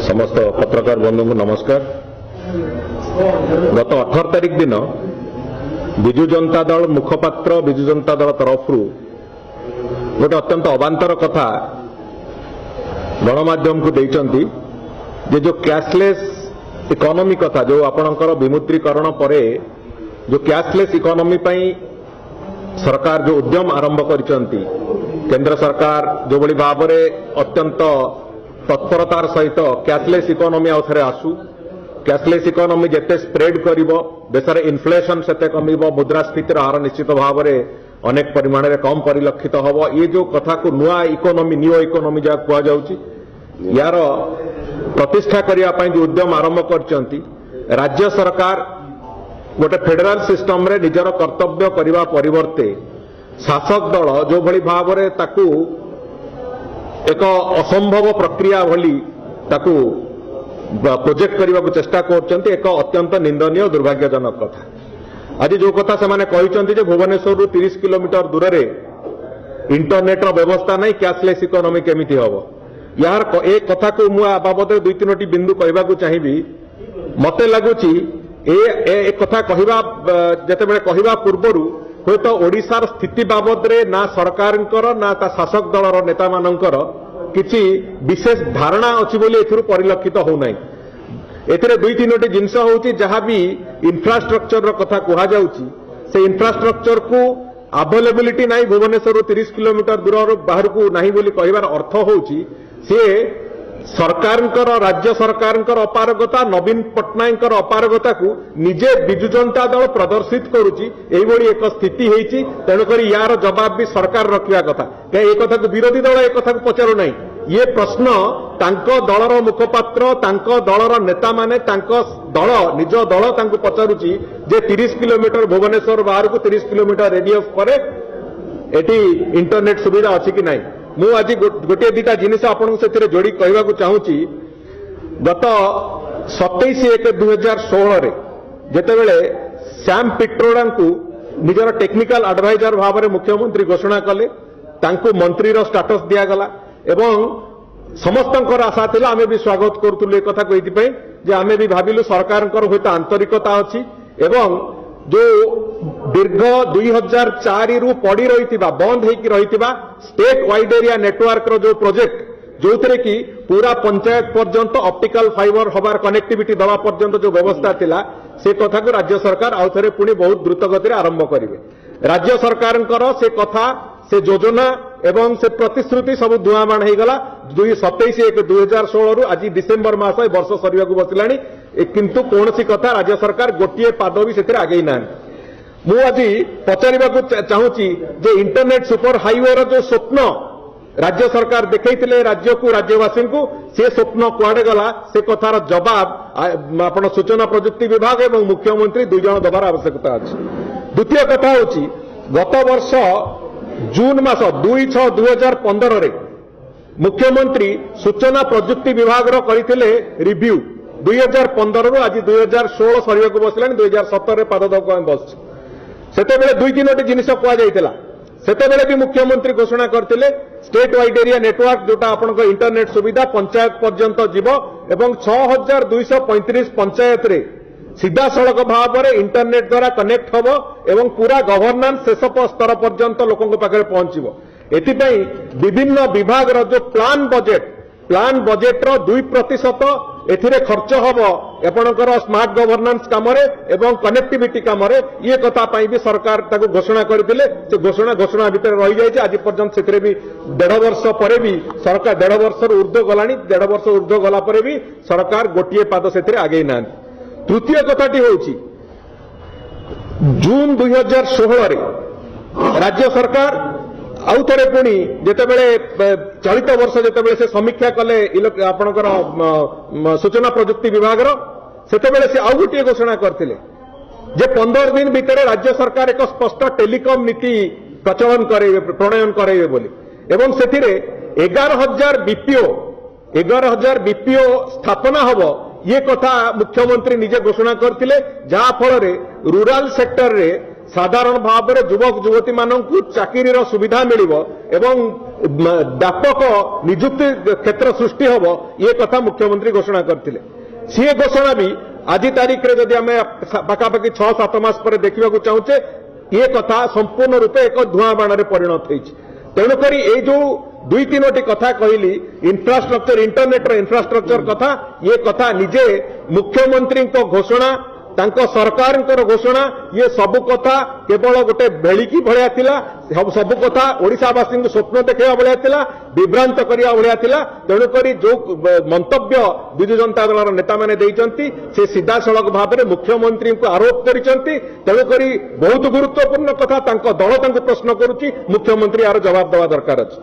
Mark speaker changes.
Speaker 1: समस्त पत्रकार बंधु को नमस्कार। गत 18 तारिख दिन विजु जनता दल मुखपात्र विजु जनता दल तरफ गोटे अत्यंत अबांतर कथा गणमाध्यम को देइचंती जे जो कैशलेस इकोनॉमी कथा जो आपणकर विमुद्रीकरण परे जो कैशलेस इकोनॉमी पई सरकार जो उद्यम आरंभ करिसंती केंद्र सरकार जो बड़ी भाव में अत्यंत तत्परतार सहित कैशलेस इकोनॉमी आउथरे आसु कैशलेस इकोनॉमी जेते स्प्रेड करिवो देशर इन्फ्लेशन सेते कमिवो मुद्रास्फीतिर हार निश्चित भाव में अनेक परिमाण में कम परिलक्षित हबो। ये जो कथा को नुआ इकोनॉमी न्यू इकोनॉमी जा कुआ जाउची यार प्रतिष्ठा करिया पई जो उद्यम आरंभ करचंती राज्य सरकार गोटे फेडरल सिस्टम रे निजर कर्तव्य करिवा परिवर्ते शासक दल जो भली भाव में ताकू एक असंभव प्रक्रिया भली ताकू प्रोजेक्ट करने को चेष्टा करचंती एक अत्यंत निंदनीय दुर्भाग्यजनक कथा। आज जो कथा से माने कहिचंती जे भुवनेश्वर 30 किलोमीटर दूर रे इंटरनेट रो व्यवस्था नहीं कैशलेस इकोनॉमी केमिति हबो यार एक कथा को मु बाबद 2-3 बिंदु कहबा को चाहिबी। मते लागुची ए कथा कहबा जेतेबेले कहबा पूर्वरु हुए तो ओडिशार स्थिति बाबद रे ना सरकार ना ता शासक दलर नेता मानकर किसी विशेष धारणा अच्छी बोली एथिरु परिलक्षित हो नाही। एथिरे 2-3 जिनस होउची जहां भी इंफ्रास्ट्रक्चर रो कथा कुहा जाउची से इंफ्रास्ट्रक्चर को अवेलेबिलिटी नाही भुवनेश्वर 30 किलोमीटर दूर बाहर को नाही बोली कहबार अर्थ होउची से सरकारंकर राज्य सरकारंकर अपारगता नवीन पट्टनायक अपारगता को निजे विजु जनता दल प्रदर्शित करुची एभली एक स्थिति होईची। तेणुकर यार जवाब भी सरकार रखिया कथा कहीं एक कथा को विरोधी दल एक कथा को पचारू नहीं। ये प्रश्न तांको दलर मुखपात्र तांको दलर नेता माने तांको दल निज दल तांको पचारुची जे 30 किलोमीटर भुवनेश्वर बाहर को 30 किलोमीटर रेडियस पर एटी इंटरनेट सुविधा अच्छी कि नहीं। मु आज गोटे दिटा जिनिस आपन से जोड़ी कहवाक चाहूँगी। गत 27/1/2016 रे जेतेबेले सैम पिट्रोडा को निजर टेक्निकल एडवाइजर भाव में मुख्यमंत्री घोषणा कले तांको मंत्री रो स्टेटस दियागला एवं समस्तंकर आशा थिला आमे भी स्वागत करतुले कथा कहितपई जे आमे भी भाबिलु सरकारंकर होता आंतरिकता अछि एवं जो दीर्घ 2004 रु पड़ी रही बंद होगी रही स्टेट वाइड एरिया नेटवर्क रो जो प्रोजेक्ट जो थे कि पूरा पंचायत पर्यंत ऑप्टिकल फाइबर हबार कनेक्टिविटी दवा पर्यंत जो व्यवस्था थिला से कथा को राज्य सरकार आउ थे पुणी बहुत द्रुत गति आरंभ करेंगे। राज्य सरकार से कथा से योजना एवं से प्रतिश्रुति सब धुआंबाण हो गला। 27/1/2016 रु आज डिसेम्बर मास वर्ष सरिया को बसला किंतु कौन सी कथा राज्य सरकार गोटे पाद भी से आगे ना। मु आज पचार चाहूँगी जे इंटरनेट सुपर हाईवे रो जो स्वप्न राज्य सरकार देखते राज्य को राज्यवासी को से स्वप्न कुआडे गला से कथार जवाब आपण सूचना प्रजुक्ति विभाग एवं मुख्यमंत्री दुई जन दबार आवश्यकता अच्छी। द्वितीय कथा होची गत वर्ष जून मास 2/6/2015 रे मुख्यमंत्री सूचना प्रजुक्ति विभाग रो करिथिले रिव्यू 2015 रु आज 2016 सरिया को बसला 2017 रे पाद दक बस सेते बेले 2-3 जिनिस कुआ जाइतिला। सेते बेले भी मुख्यमंत्री घोषणा करथिले स्टेट वाइड एरिया नेटवर्क जोटा आपनक इंटरनेट सुविधा पंचायत पर्यंत जीव एवं 6235 पंचायत रे सीधा सड़क भाव में इंटरनेट द्वारा कनेक्ट हम एवं पूरा गवर्नेंस शेष स्तर पर्यंत लोकों पाखे पहुंचो। एथिपाई विभिन्न विभाग जो प्लान बजेट रो 2% एथिरे खर्च हम एपणकर स्मार्ट गवर्नेंस काम एवं कनेक्टिविटी काम ये कथा पाई भी सरकार ताको घोषणा करथिले से घोषणा भितर रही जाय आज पर्यंत से भी 1.5 वर्ष पर भी सरकार 1.5 वर्ष ऊर्ध्व गलानी 1.5 वर्ष ऊर्ध्व गला पर भी सरकार गोटे पाद से आगे ना। तृतीय कथाटी होची जून 2016 रे राज्य सरकार आउ थे पुणी जितेबले चलित वर्ष जितेबले से समीक्षा कले आपणकर सूचना प्रजुक्ति विभाग सेतेबेले से आउ गोटे घोषणा करथिले जे 15 दिन भितर राज्य सरकार एक स्पष्ट टेलीकॉम नीति प्रचलन करेबे प्रणयन करेबे बोली एवं सेथिरे 11,000 बीपीओ स्थापना हबो ये कथा मुख्यमंत्री निजे घोषणा करथिले जहा फल रे रूरल सेक्टर रे साधारण भाव में युवक युवती मानक चाकरी सुविधा मिलिबो एवं ବ୍ୟାପକ ନିଯୁକ୍ତି କ୍ଷେତ୍ର ସୃଷ୍ଟି ହେବ ଏ କଥା ମୁଖ୍ୟମନ୍ତ୍ରୀ ଘୋଷଣା କରିଥିଲେ। ସିଏ ଘୋଷଣା ବି ଆଜି ତାରିଖରେ ଯଦି ଆମେ ପାଖାପାଖି 6-7 ମାସ ପରେ ଦେଖିବାକୁ ଚାହୁଁଛେ ଏ କଥା ସମ୍ପୂର୍ଣ୍ଣ ରୂପେ ଏକ ଧୂଆଁ ବାଣରେ ପରିଣତ ହୋଇଛି। ତେଣୁକରି ଏଇ ଯୋଉ 2-3ଟି କଥା କହିଲି ଇନଫ୍ରାଷ୍ଟ୍ରକ୍ଚର ଇଣ୍ଟରନେଟ୍ର ଇନଫ୍ରାଷ୍ଟ୍ରକ୍ଚର କଥା ଏ କଥା ନିଜେ ମୁଖ୍ୟମନ୍ତ୍ରୀଙ୍କ ଘୋଷଣା ତାଙ୍କ ସରକାରଙ୍କର ଘୋଷଣା ଇଏ ସବୁ କଥା କେବଳ ଗୋଟେ ଭେଳିକି ଭଳିଆ ଥିଲା ସବୁ କଥା ଓଡ଼ିଶାବାସୀଙ୍କୁ ସ୍ୱପ୍ନ ଦେଖାଇବା ଭଳିଆ ଥିଲା ବିଭ୍ରାନ୍ତ କରିବା ଭଳିଆ ଥିଲା। ତେଣୁକରି ଯୋଉ ମନ୍ତବ୍ୟ ବିଜୁ ଜନତା ଦଳର ନେତାମାନେ ଦେଇଛନ୍ତି ସେ ସିଧାସଳଖ ଭାବରେ ମୁଖ୍ୟମନ୍ତ୍ରୀଙ୍କୁ ଆରୋପ କରିଛନ୍ତି। ତେଣୁକରି ବହୁତ ଗୁରୁତ୍ୱପୂର୍ଣ୍ଣ କଥା ତାଙ୍କ ଦଳ ତାଙ୍କୁ ପ୍ରଶ୍ନ କରୁଛି ମୁଖ୍ୟମନ୍ତ୍ରୀ ଏହାର ଜବାବ ଦେବା ଦରକାର ଅଛି।